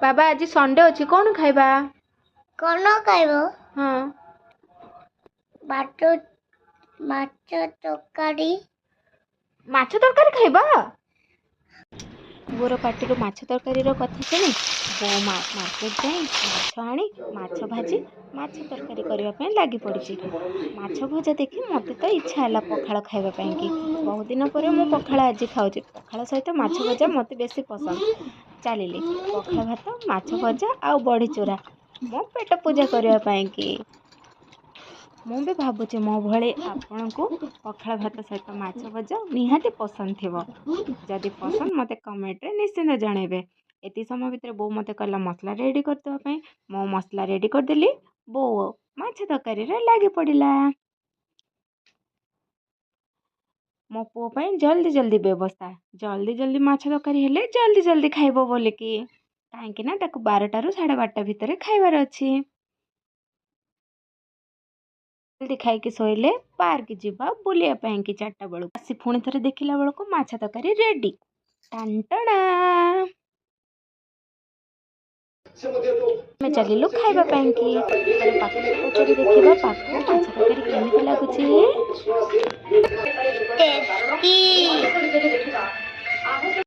बाबा आज संडे अच्छी कौन खाइबा? कौन खाइबो? हाँ माछ माछ तरकारी। माछ तरकारी खाइबा? मोर पार्टी माछ तरकारी कथा शुणी बो मार्केट जाई माछ आनी माछ भाजी माछ तरकारी करने लगी पड़ी। माछ भजा देखी मत तो इच्छा है पखाड़ खाइबा कि बहुत दिन पर मु पखाड़ आज खाऊँ। पखाड़ सहित माछ भजा मत बेसी पसंद। चलिए पखाड़ भात माछ भजा आ बड़ी चूरा मो पेट पूजा करने की मु भी भावुँ मो भले आपण को पखाड़ भात सहित माछ भजा निहाती पसंद थी। जदि पसंद मत कमेंट रे निश्चिंत जनइबे। एति समय भितर बो मते कहला मसला रेडी करदेबा मो मसला रेडी करदेली। बो माछ तरकारी रे लागी पड़िला। मो पुओ ପାଇଁ जल्दी जल्दी व्यवस्था जल्दी जल्दी माछ तरकारी हेले जल्दी जल्दी खाइबो बोले कि काहेकि ना ताकू 12टा ରୁ 12:30 भितर खाइबार अछि। जल्दी खाइके सोइले पार्क जीवा बुलिया ପାଇଁ कि 4टा बेलू आसी पुणी थरे देखिला बेलू माछ तरकारी रेडी। टांटणा मैं चलिलु खाइबा ପାଇଁ कि पाकु पचारि देखिबा पाकु माछ तरकारी केमिति लागुछि। टेस्टी।